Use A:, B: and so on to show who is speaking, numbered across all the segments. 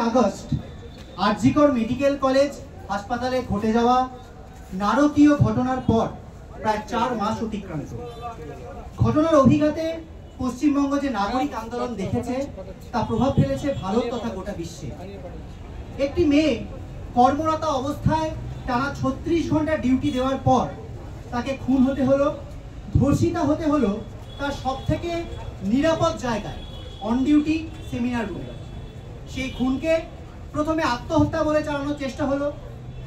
A: August RG Kar medical college হাসপাতালে ঘটে যাওয়া নারকীয় ঘটনার পর প্রায় 4 মাস অতিক্রান্ত। ঘটনার অভিঘাতে পশ্চিমবঙ্গ যে নাগরিক আন্দোলন দেখেছে তা প্রভাব ফেলেছে ভারত তথা গোটা বিশ্বে। একটি মেয়ে কর্মরত অবস্থায় টানা 36 ঘন্টা ডিউটি দেওয়ার পর তাকে খুন হতে হলো, ধর্ষিতা হতে হলো তার সবথেকে নিরাপদ জায়গায়, অন ডিউটি সেমিনার রুমে। সেই খুনকে প্রথমে আত্মহত্যা বলে চালানোর চেষ্টা হলো,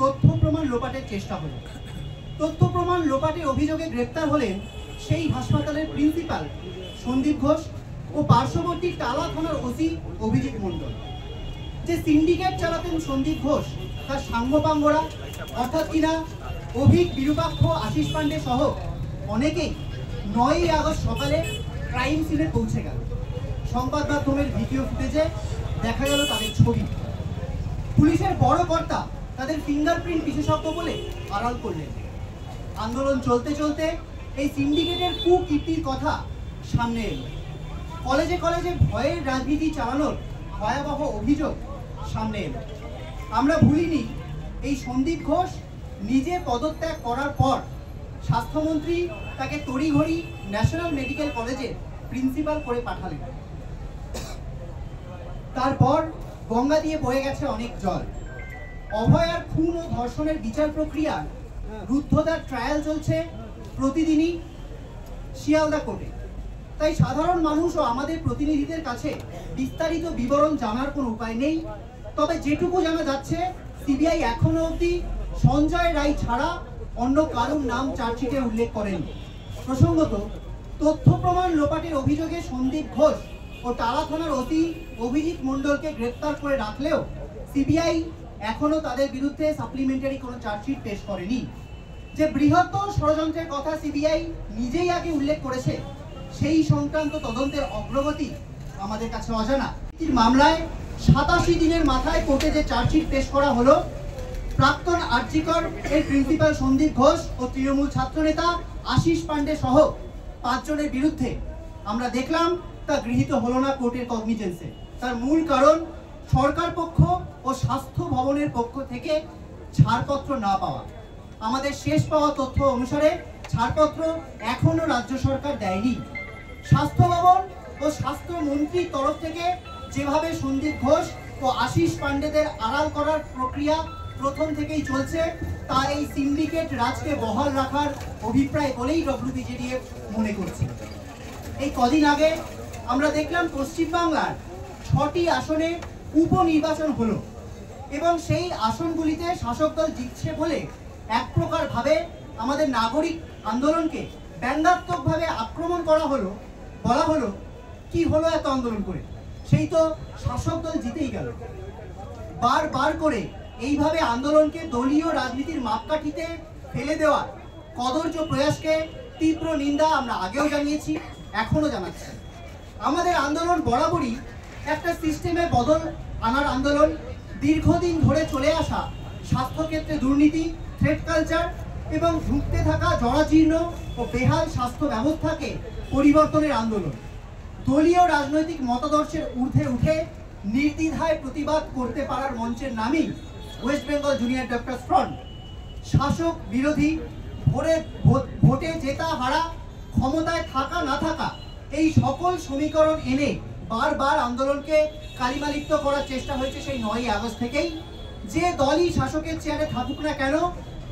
A: তথ্য প্রমাণ লোপাটের চেষ্টা হলো। তথ্য প্রমাণ লোপাটের অভিযোগে গ্রেপ্তার হলেন সেই হাসপাতালের প্রিন্সিপাল সন্দীপ ঘোষ ও পার্শ্ববর্তী টালা থানার ওসি অভিজিৎ মণ্ডল। যে সিন্ডিকেট চালাতেন সন্দীপ ঘোষ তার সাঙ্গপাঙ্গরা অর্থাৎ কিনা অভিক, বিরূপাক্ষ, আশিস পান্ডে সহ অনেকেই 9ই আগস্ট সকালে ক্রাইম সিনে পৌঁছে গেল। সংবাদ মাধ্যমের ভিডিও ফুটেজে দেখা গেল তাদের ছবি। পুলিশের বড় কর্তা তাদের ফিঙ্গারপ্রিন্ট বিশেষজ্ঞ বলে আড়াল করলেন। আন্দোলন চলতে চলতে এই সিন্ডিকেটের কুকীর্তির কথা সামনে এলো। কলেজে কলেজে ভয়ের রাজনীতি চালানোর ভয়াবহ অভিযোগ সামনে এলো। আমরা ভুলিনি এই সন্দীপ ঘোষ নিজে পদত্যাগ করার পর স্বাস্থ্যমন্ত্রী তাকে তড়িঘড়ি ন্যাশনাল মেডিকেল কলেজে প্রিন্সিপাল করে পাঠালেন। তারপর গঙ্গা দিয়ে বয়ে গেছে অনেক জল। অভয়ার খুন ও ধর্ষণের বিচার প্রক্রিয়ার রুদ্ধদ্বার ট্রায়াল চলছে প্রতিদিনই শিয়ালদা কোর্টে। তাই সাধারণ মানুষ ও আমাদের প্রতিনিধিদের কাছে বিস্তারিত বিবরণ জানার কোনো উপায় নেই। তবে যেটুকু জানা যাচ্ছে, সিবিআই এখনো অবধি সঞ্জয় রায় ছাড়া অন্য কারোর নাম চার্জশিটে উল্লেখ করেনি। প্রসঙ্গত, তথ্য প্রমাণ লোপাটের অভিযোগে সন্দীপ ঘোষ ও টালা থানার ওসি অভিজিৎ মণ্ডলকে গ্রেপ্তার করে রাখলেও সিবিআই এখনো তাদের বিরুদ্ধে সাপ্লিমেন্টারি কোনো চার্জশিট পেশ করেনি। যে বৃহত্তর ষড়যন্ত্রের কথা সিবিআই নিজেই আগে উল্লেখ করেছে, সেই সংক্রান্ত তদন্তের অগ্রগতি আমাদের কাছে অজানা। মামলায় 87 দিনের মাথায় কোর্টে যে চার্জশিট পেশ করা হলো, প্রাক্তন আরজিকর এর প্রিন্সিপাল সন্দীপ ঘোষ ও তৃণমূল ছাত্রনেতা আশিস পান্ডে সহ 5 জনের বিরুদ্ধে আমরা দেখলাম তা গৃহীত হলো না কোর্টের কগনিজেন্সে। তার মূল কারণ সরকার পক্ষ ও স্বাস্থ্য ভবনের পক্ষ থেকে ছাড়পত্র না পাওয়া। আমাদের শেষ পাওয়া তথ্য অনুসারে ছাড়পত্র এখনো রাজ্য সরকার দেয়নি। স্বাস্থ্য ভবন ও স্বাস্থ্যমন্ত্রীর তরফ থেকে যেভাবে সন্দীপ ঘোষ ও আশিস পান্ডেদের আড়াল করার প্রক্রিয়া প্রথম থেকেই চলছে, তা এই সিন্ডিকেট রাজকে বহাল রাখার অভিপ্রায় বলেই ডব্লিউবিজেডিএফ মনে করছে। এই কদিন আগে আমরা দেখলাম পশ্চিমবাংলার 6টি আসনে উপনির্বাচন হলো এবং সেই আসনগুলিতে শাসক দল জিতছে বলে এক প্রকার ভাবে আমাদের নাগরিক আন্দোলনকে ব্যঙ্গাত্মকভাবে আক্রমণ করা হলো। বলা হলো, কি হলো এত আন্দোলন করে, সেই তো শাসক দল জিতেই গেল। বারবার করে এইভাবে আন্দোলনকে দলীয় রাজনীতির মাপকাঠিতে ফেলে দেওয়ার কদর্য প্রয়াসকে তীব্র নিন্দা আমরা আগেও জানিয়েছি, এখনো জানাচ্ছি। আমাদের আন্দোলন বরাবরই একটা সিস্টেমে বদল আনার আন্দোলন। দীর্ঘদিন ধরে চলে আসা স্বাস্থ্যক্ষেত্রে দুর্নীতি, থ্রেট কালচার এবং ঝুঁকতে থাকা জরাজীর্ণ ও বেহাল স্বাস্থ্য ব্যবস্থাকে পরিবর্তনের আন্দোলন। দলীয় রাজনৈতিক মতাদর্শের ঊর্ধ্বে উঠে নির্দ্বিধায় প্রতিবাদ করতে পারার মঞ্চের নামই West Bengal junior doctors front. শাসক বিরোধী, ভোটে জেতা হারা, ক্ষমতায় থাকা না থাকা, এই সকল সমীকরণ এনে বারবার আন্দোলনকে কালিমালিপ্ত করার চেষ্টা হয়েছে সেই 9ই আগস্ট থেকেই। যে দলই শাসকের চেয়ারে থাকুক না কেন,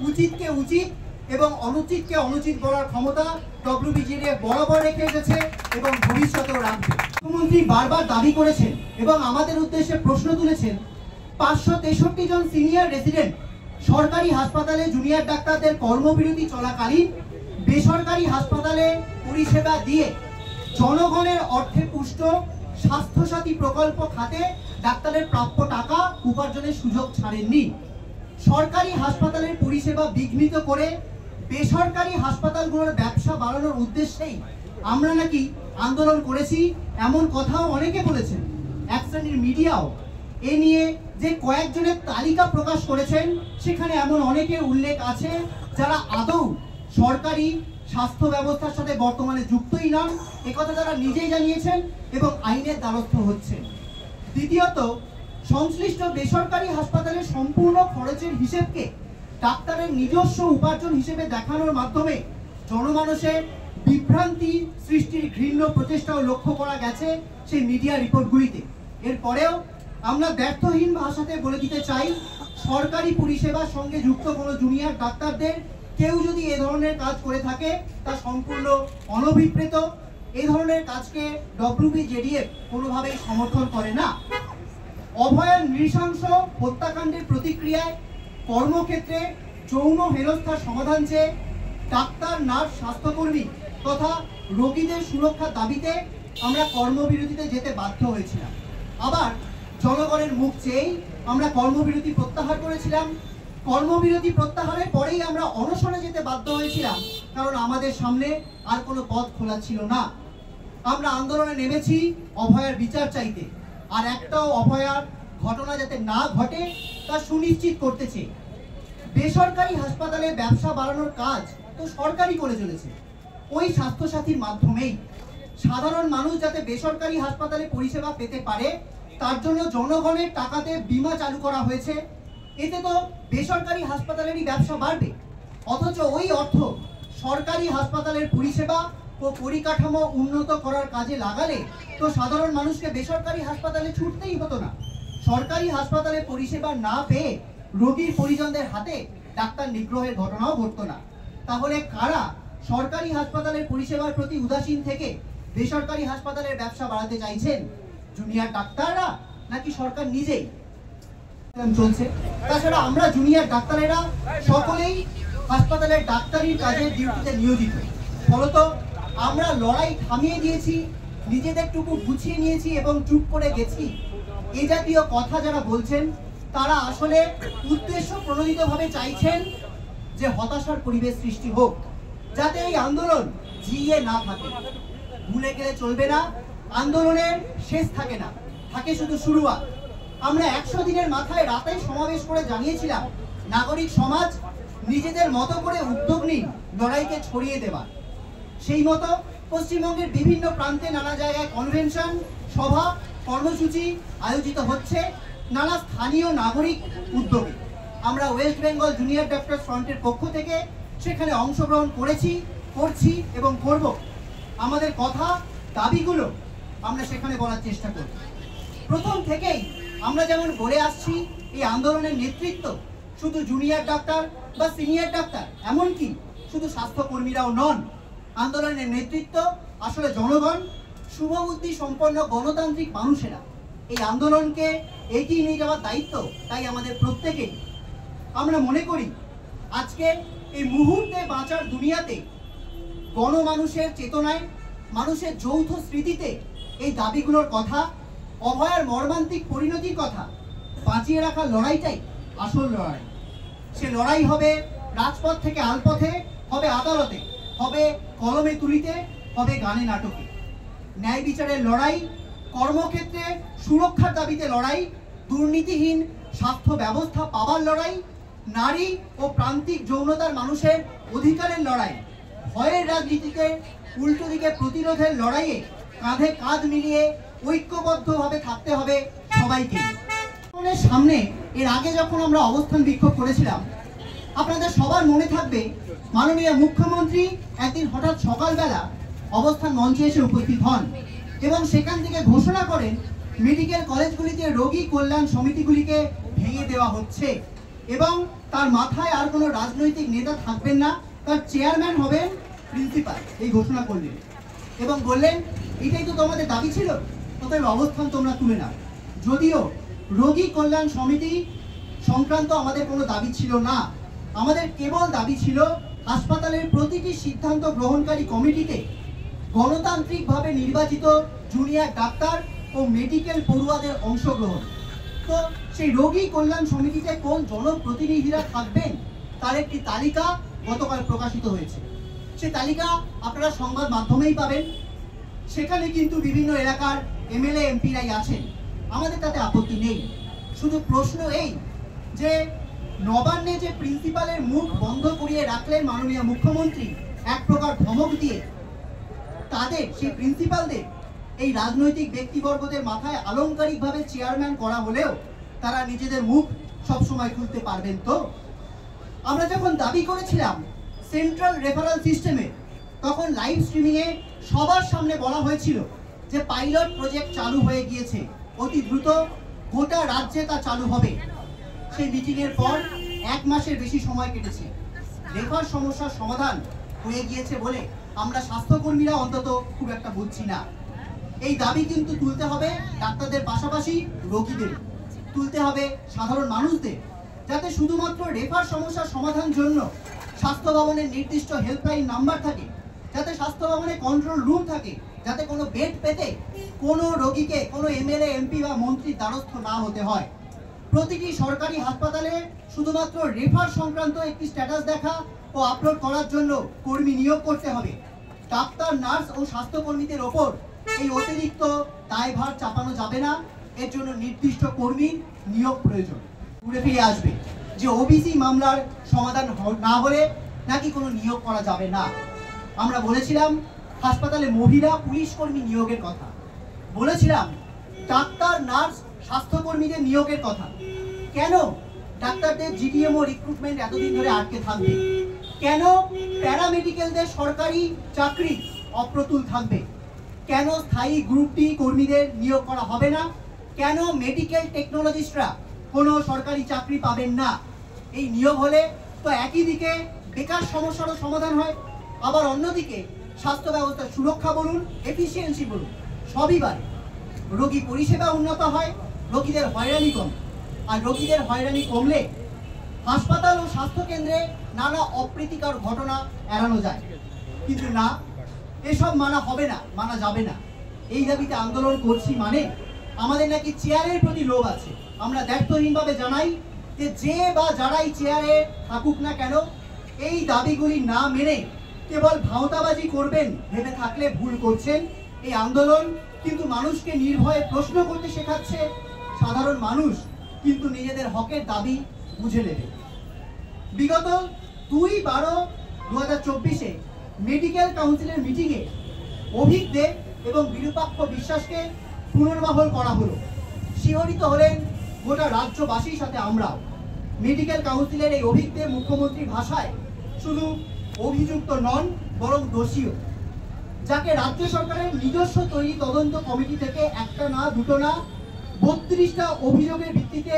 A: উচিতকে উচিত এবং অনুচিতকে অনুচিত বলার ক্ষমতা ডব্লিউবিজেডিএফ বরাবর রেখে এসেছে এবং ভবিষ্যতেও রাখবে। মুখ্যমন্ত্রী বারবার দাবি করেছেন এবং আমাদের উদ্দেশ্যে প্রশ্ন তুলেছেন, 563 জন সিনিয়র রেসিডেন্ট সরকারি হাসপাতালে জুনিয়র ডাক্তারদের কর্মবিরতি চলাকালীন বেসরকারি হাসপাতালে পরিষেবা দিয়ে জনগণের অর্থে পুষ্ট স্বাস্থ্যসাথী প্রকল্প খাতে ডাক্তারের প্রাপ্য টাকা উপার্জনের সুযোগ ছাড়েননি। সরকারি হাসপাতালের পরিষেবা বিঘ্নিত করে বেসরকারি হাসপাতালগুলোর ব্যবসা বাড়ানোর উদ্দেশ্যেই আমরা নাকি আন্দোলন করেছি, এমন কথাও অনেকে বলেছেন। এক শ্রেণীর মিডিয়াও এ নিয়ে যে কয়েকজনের তালিকা প্রকাশ করেছেন, সেখানে এমন অনেকের উল্লেখ আছে যারা আদৌ সরকারি স্বাস্থ্য ব্যবস্থার সাথে বর্তমানে যুক্তই নন, একথা তারা নিজেই জানিয়েছেন এবং আইনের দ্বারস্থ হচ্ছেন। দ্বিতীয়ত, সংশ্লিষ্ট বেসরকারি হাসপাতালের সম্পূর্ণ খরচের হিসেবকে ডাক্তারের নিজস্ব উপার্জন হিসেবে দেখানোর মাধ্যমে জনমানসে বিভ্রান্তি সৃষ্টির ঘৃণ্য প্রচেষ্টাও লক্ষ্য করা গেছে সেই মিডিয়া রিপোর্টগুলিতে। এরপরেও আমরা ব্যর্থহীন ভাষাতে বলে দিতে চাই, সরকারি পরিষেবার সঙ্গে যুক্ত কোনো জুনিয়র ডাক্তারদের কেউ যদি এ ধরনের কাজ করে থাকে তা সম্পূর্ণ অনভিপ্রেত। এই ধরনের কাজকে WBJDF কোনোভাবেই সমর্থন করে না। অভয়ার নৃশংস হত্যাকাণ্ডের প্রতিক্রিয়ায় কর্মক্ষেত্রে যৌন হেনস্থার সমাধান চেয়ে ডাক্তার, নার্স, স্বাস্থ্যকর্মী তথা রোগীদের সুরক্ষার দাবিতে আমরা কর্মবিরতিতে যেতে বাধ্য হয়েছিলাম। আবার জনগণের মুখ চেয়েই আমরা কর্মবিরতি প্রত্যাহার করেছিলাম। কর্মবিরতি প্রত্যাহারের পরেই আমরা অনশনে যেতে বাধ্য হয়েছিলাম, কারণ আমাদের সামনে আর কোনো পথ খোলা ছিল না। আমরা আন্দোলনে নেমেছি অভয়ার বিচার চাইতে, আর একটাও অভয়ার ঘটনা যাতে না ঘটে তা সুনিশ্চিত করতে চেয়ে। বেসরকারি হাসপাতালে ব্যবসা বাড়ানোর কাজ তো সরকারই করে চলেছে, ওই স্বাস্থ্যসাথীর মাধ্যমেই। সাধারণ মানুষ যাতে বেসরকারি হাসপাতালে পরিষেবা পেতে পারে তার জন্য জনগণের টাকাতে বীমা চালু করা হয়েছে। এতে তো বেসরকারি হাসপাতালেরই ব্যবসা বাড়বে, অথচ ওই অর্থ সরকারি হাসপাতালের পরিষেবা ও পরিকাঠামো উন্নত করার কাজে লাগালে তো সাধারণ মানুষকে বেসরকারি হাসপাতালে ছুটতেই হতো না। সরকারি হাসপাতালে পরিষেবা না পেয়ে রোগীর পরিজনদের হাতে ডাক্তার নিগ্রহের ঘটনাও ঘটতো না। তাহলে কারা সরকারি হাসপাতালের পরিষেবার প্রতি উদাসীন থেকে বেসরকারি হাসপাতালের ব্যবসা বাড়াতে চাইছেন? জুনিয়র ডাক্তাররা নাকি সরকার নিজেই? চলছে। তাছাড়া আমরা জুনিয়র ডাক্তারেরা সকলেই হাসপাতালের ডাক্তারির কাজে ডিউটিতে নিয়োজিত। ফলত আমরা লড়াই থামিয়ে দিয়েছি, নিজেদের টুকু গুছিয়ে নিয়েছি এবং চুপ করে গেছি। এই জাতীয় কথা যারা বলছেন তারা আসলে উদ্দেশ্য প্রণোদিতভাবে চাইছেন যে হতাশার পরিবেশ সৃষ্টি হোক, যাতে এই আন্দোলন জিইয়ে না থাকে। ভুলে গেলে চলবে না, আন্দোলনের শেষ থাকে না, থাকে শুধু শুরুয়াত। আমরা 100 দিনের মাথায় রাতেই সমাবেশ করে জানিয়েছিলাম নাগরিক সমাজ নিজেদের মতো করে উদ্যোগ নিন লড়াইকে ছড়িয়ে দেবার। সেই মতো পশ্চিমবঙ্গের বিভিন্ন প্রান্তে নানা জায়গায় কনভেনশন, সভা, কর্মসূচি আয়োজিত হচ্ছে নানা স্থানীয় নাগরিক উদ্যোগে। আমরা ওয়েস্ট বেঙ্গল জুনিয়র ডক্টর ফ্রন্টের পক্ষ থেকে সেখানে অংশগ্রহণ করেছি, করছি এবং করব। আমাদের কথা, দাবিগুলো আমরা সেখানে বলার চেষ্টা করব। প্রথম থেকেই আমরা যেমন বলে আসছি, এই আন্দোলনের নেতৃত্ব শুধু জুনিয়র ডাক্তার বা সিনিয়র ডাক্তার, এমনকি শুধু স্বাস্থ্যকর্মীরাও নন। আন্দোলনের নেতৃত্ব আসলে জনগণ, শুভবুদ্ধি সম্পন্ন গণতান্ত্রিক মানুষেরা। এই আন্দোলনকে এগিয়ে নিয়ে যাওয়ার দায়িত্ব তাই আমাদের প্রত্যেকেই। আমরা মনে করি আজকে এই মুহূর্তে বাঁচার দুনিয়াতে গণমানুষের চেতনায়, মানুষের যৌথ স্মৃতিতে এই দাবিগুলোর কথা, অভয়ার মর্মান্তিক পরিণতির কথা বাঁচিয়ে রাখার লড়াইটাই আসল লড়াই। সে লড়াই হবে রাজপথ থেকে আলপথে, হবে আদালতে, হবে কলমে তুলিতে, হবে গানে নাটকে। ন্যায় বিচারের লড়াই, কর্মক্ষেত্রে সুরক্ষার দাবিতে লড়াই, দুর্নীতিহীন স্বাস্থ্য ব্যবস্থা পাবার লড়াই, নারী ও প্রান্তিক যৌনতার মানুষের অধিকারের লড়াই, ভয়ের রাজনীতিতে উল্টো দিকে প্রতিরোধের লড়াইয়ে কাঁধে কাঁধ মিলিয়ে ঐক্যবদ্ধভাবে থাকতে হবে সবাইকে। সামনে এর আগে যখন আমরা অবস্থান বিক্ষোভ করেছিলাম, আপনাদের সবার মনে থাকবে মাননীয় মুখ্যমন্ত্রী একদিন হঠাৎ সকালবেলা অবস্থান মঞ্চে এসে উপস্থিত হন এবং সেখান থেকে ঘোষণা করেন মেডিকেল কলেজগুলিতে রোগী কল্যাণ সমিতিগুলিকে ভেঙে দেওয়া হচ্ছে এবং তার মাথায় আর কোনো রাজনৈতিক নেতা থাকবেন না, তার চেয়ারম্যান হবেন প্রিন্সিপাল। এই ঘোষণা করলেন এবং বললেন এটাই তো তোমাদের দাবি ছিল, অতএব অবস্থান তোমরা তুলে নাও। যদিও রোগী কল্যাণ সমিতি সংক্রান্ত আমাদের কোনো দাবি ছিল না, আমাদের কেবল দাবি ছিল হাসপাতালের প্রতিটি সিদ্ধান্ত গ্রহণকারী কমিটিতে গণতান্ত্রিকভাবে নির্বাচিত জুনিয়র ডাক্তার ও মেডিকেল পড়ুয়াদের অংশগ্রহণ। তো সেই রোগী কল্যাণ সমিতিতে কোন জনপ্রতিনিধিরা থাকবেন তার একটি তালিকা গতকাল প্রকাশিত হয়েছে। সেই তালিকা আপনারা সংবাদ মাধ্যমেই পাবেন। সেখানে কিন্তু বিভিন্ন এলাকার এমএলএ এমপিরাই আছেন, আমাদের তাতে আপত্তি নেই। শুধু প্রশ্ন এই যে নবান্নে যে প্রিন্সিপালের মুখ বন্ধ করিয়ে রাখলেন মাননীয় মুখ্যমন্ত্রী এক প্রকার ধমক দিয়ে, তাদের সেই প্রিন্সিপালদের এই রাজনৈতিক ব্যক্তিবর্গদের মাথায় আলংকারিকভাবে চেয়ারম্যান করা হলেও তারা নিজেদের মুখ সবসময় খুলতে পারবেন তো? আমরা যখন দাবি করেছিলাম সেন্ট্রাল রেফারেল সিস্টেমে, তখন লাইভ স্ট্রিমিংয়ে সবার সামনে বলা হয়েছিল যে পাইলট প্রজেক্ট চালু হয়ে গিয়েছে, অতি দ্রুত গোটা রাজ্যে তা চালু হবে। সেই মিটিংয়ের পর 1 মাসের বেশি সময় কেটেছে। রেফার সমস্যার সমাধান হয়ে গিয়েছে বলে আমরা স্বাস্থ্যকর্মীরা অন্তত খুব একটা বুঝছি না। এই দাবি কিন্তু তুলতে হবে ডাক্তারদের পাশাপাশি রোগীদের, তুলতে হবে সাধারণ মানুষদের, যাতে শুধুমাত্র রেফার সমস্যার সমাধান জন্য স্বাস্থ্য ভবনের নির্দিষ্ট হেল্পলাইন নাম্বার থাকে, যাতে স্বাস্থ্য ভবনে কন্ট্রোল রুম থাকে, যাতে কোনো বেড পেতে কোনো রোগীকে কোনো এমএলএ, এমপি বা মন্ত্রীর দ্বারস্থ না হতে হয়। প্রতিটি সরকারি হাসপাতালে শুধুমাত্র রেফার সংক্রান্ত একটি স্ট্যাটাস দেখা ও আপলোড করার জন্য কর্মী নিয়োগ করতে হবে। ডাক্তার, নার্স ও স্বাস্থ্যকর্মীদের ওপর এই অতিরিক্ত দায়ভার চাপানো যাবে না। এর জন্য নির্দিষ্ট কর্মীর নিয়োগ প্রয়োজন। ঘুরে ফিরে আসবে যে ওবিসি মামলার সমাধান না হলে নাকি কোনো নিয়োগ করা যাবে না। আমরা বলেছিলাম হাসপাতালে মহিলা পুলিশ কর্মী নিয়োগের কথা, বলেছিলাম ডাক্তার, নার্স, স্বাস্থ্যকর্মীদের নিয়োগের কথা। কেন ডাক্তারদের জিডিএমও রিক্রুটমেন্ট এতদিন ধরে আটকে থাকবে? কেন প্যারামেডিক্যালদের সরকারি চাকরি অপ্রতুল থাকবে? কেন স্থায়ী গ্রুপ ডি কর্মীদের নিয়োগ করা হবে না? কেন মেডিকেল টেকনোলজিস্টরা কোনো সরকারি চাকরি পাবেন না? এই নিয়োগ হলে তো একই দিকে বেকার সমস্যারও সমাধান হয়, আবার অন্যদিকে স্বাস্থ্য ব্যবস্থার সুরক্ষা বলুন, এফিসিয়েন্সি বলুন, সবই বাড়ে। রোগী পরিষেবা উন্নত হয়, রোগীদের হয়রানি কমে। আর রোগীদের হয়রানি কমলে হাসপাতাল ও স্বাস্থ্যকেন্দ্রে নানা অপ্রীতিকর ঘটনা এড়ানো যায়। কিন্তু না, এসব মানা হবে না, মানা যাবে না। এই দাবিতে আন্দোলন করছি মানে আমাদের নাকি চেয়ারের প্রতি লোভ আছে। আমরা দায়িত্বহীনভাবে জানাই যে বা যারাই চেয়ারে থাকুক না কেন, এই দাবিগুলি না মেনে কেবল ভাওতাবাজি করবেন ভেবে থাকলে ভুল করছেন। এই আন্দোলন কিন্তু মানুষকে নির্ভয়ে প্রশ্ন করতে শেখাচ্ছে। সাধারণ মানুষ কিন্তু নিজেদের হকের দাবি বুঝে নেবে। বিগত 2/12/2024-এ মেডিকেল কাউন্সিলের মিটিংয়ে অভিক দে এবং বিরূপাক্ষ বিশ্বাসকে পুনর্বহাল করা হলো। শিহরিত হলেন গোটা রাজ্যবাসীর সাথে আমরাও। মেডিকেল কাউন্সিলের এই অভিক দে মুখ্যমন্ত্রীর ভাষায় শুধু অভিযুক্ত নন, বরং দোষীও, যাকে রাজ্য সরকারের নিজস্ব তৈরি তদন্ত কমিটি থেকে একটা না, দুটো না, 32টা অভিযোগের ভিত্তিতে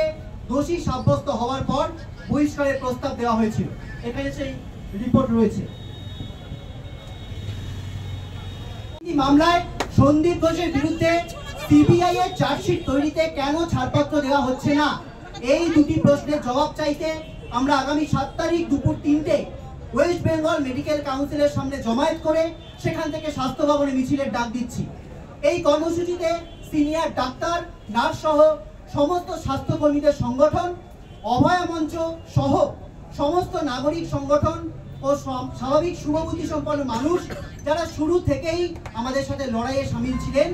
A: দোষী সাব্যস্ত হওয়ার পর বহিষ্কারের প্রস্তাব দেওয়া হয়েছিল। এখানে সেই রিপোর্ট রয়েছে। মামলায় সন্দীপ ঘোষের বিরুদ্ধে সিবিআই এর চার্জশিট তৈরিতে কেন ছাড়পত্র দেওয়া হচ্ছে না? এই দুটি প্রশ্নের জবাব চাইতে আমরা আগামী 7 তারিখ দুপুর 3টে ওয়েস্ট বেঙ্গল মেডিকেল কাউন্সিলের সামনে জমায়েত করে সেখান থেকে স্বাস্থ্য ভবনে মিছিলের ডাক দিচ্ছি। এই কর্মসূচিতে সিনিয়র ডাক্তার, নার্স সহ সমস্ত স্বাস্থ্যকর্মীদের সংগঠন, অভয়া মঞ্চ সহ সমস্ত নাগরিক সংগঠন ও স্বাভাবিক শুভবুদ্ধি সম্পন্ন মানুষ যারা শুরু থেকেই আমাদের সাথে লড়াইয়ে সামিল ছিলেন,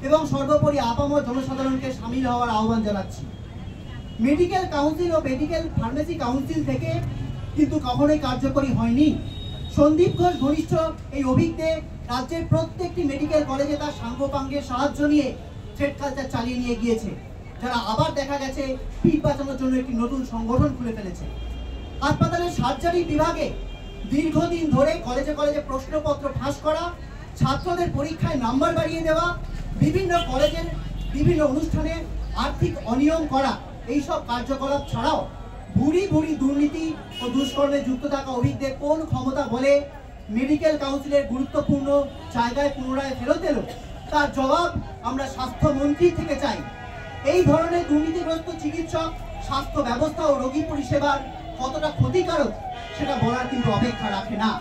A: এবং সর্বোপরি আপামর জনসাধারণকে সামিল হওয়ার আহ্বান জানাচ্ছি। মেডিকেল কাউন্সিল ও মেডিকেল ফার্মেসি কাউন্সিল থেকে কিন্তু কখনোই কার্যকরী হয়নি। সন্দীপ ঘোষ ঘনিষ্ঠ এই অভিজ্ঞে রাজ্যের প্রত্যেকটি মেডিকেল কলেজে তার সাঙ্গপাঙ্গের সাহায্য নিয়ে থ্রেড কালচার চালিয়ে নিয়ে গিয়েছে, যারা আবার দেখা গেছে পিঠ বাঁচানোর জন্য একটি নতুন সংগঠন খুলে ফেলেছে। হাসপাতালের সার্জারি বিভাগে দীর্ঘদিন ধরে কলেজে কলেজে প্রশ্নপত্র ফাঁস করা, ছাত্রদের পরীক্ষায় নাম্বার বাড়িয়ে দেওয়া, বিভিন্ন কলেজের বিভিন্ন অনুষ্ঠানে আর্থিক অনিয়ম করা, এইসব কার্যকলাপ ছাড়াও ভুরি ভুরি দুর্নীতি ও দুষ্কর্মে যুক্ত থাকা অভিজ্ঞদের কোন ক্ষমতা বলে মেডিকেল কাউন্সিলের গুরুত্বপূর্ণ জায়গায় পুনরায় ফেরত এলো, তার জবাব আমরা স্বাস্থ্যমন্ত্রী থেকে চাই। এই ধরনের দুর্নীতিগ্রস্ত চিকিৎসক স্বাস্থ্য ব্যবস্থা ও রোগী পরিষেবার কতটা ক্ষতিকারক সেটা বলার কিন্তু অপেক্ষা রাখে না।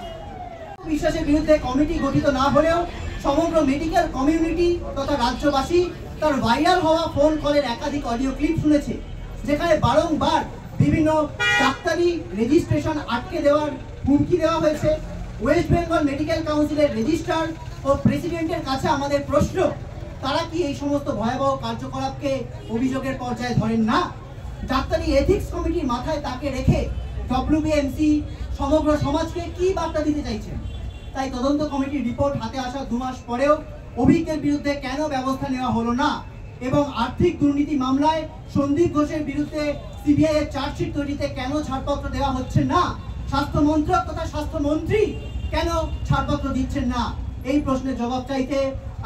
A: বিশ্বাসের বিরুদ্ধে কমিটি গঠিত না হলেও সমগ্র মেডিকেল কমিউনিটি তথা রাজ্যবাসী তার ভাইরাল হওয়া ফোন কলের একাধিক অডিও ক্লিপ শুনেছে, যেখানে বারংবার বিভিন্ন ডাক্তারি রেজিস্ট্রেশন আটকে দেওয়ার হুমকি দেওয়া হয়েছে। ওয়েস্ট বেঙ্গল মেডিকেল কাউন্সিলের রেজিস্ট্রার ও প্রেসিডেন্টের কাছে আমাদের প্রশ্ন, তারা কি এই সমস্ত ভয়াবহ কার্যকলাপকে অভিযোগের পর্যায়ে ধরেন না? ডাক্তারি এথিক্স কমিটির মাথায় তাকে রেখে ডব্লিউবিএমসি সমগ্র সমাজকে কি বার্তা দিতে চাইছেন? তাই তদন্ত কমিটির রিপোর্ট হাতে আসার 2 মাস পরেও অভিজ্ঞদের বিরুদ্ধে কেন ব্যবস্থা নেওয়া হলো না, এবং আর্থিক দুর্নীতি মামলায় সন্দীপ ঘোষের বিরুদ্ধে সিবিআই এর চার্জশিট তৈরিতে কেন ছাড়পত্র দেওয়া হচ্ছে না? স্বাস্থ্য মন্ত্রক তথা স্বাস্থ্যমন্ত্রী কেন ছাড়পত্র দিচ্ছেন না? এই প্রশ্নের জবাব চাইতে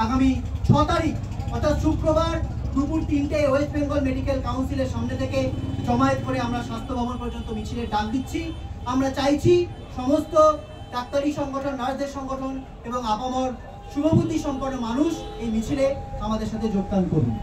A: আগামী 6 তারিখ অর্থাৎ শুক্রবার দুপুর 3টে ওয়েস্ট বেঙ্গল মেডিকেল কাউন্সিলের সামনে থেকে জমায়েত করে আমরা স্বাস্থ্য ভবন পর্যন্ত মিছিলের ডাক দিচ্ছি। আমরা চাইছি সমস্ত ডাক্তারি সংগঠন, নার্সদের সংগঠন এবং আপামর শুভবুদ্ধি সম্পন্ন মানুষ এই মিছিলে আমাদের সাথে যোগদান করুন।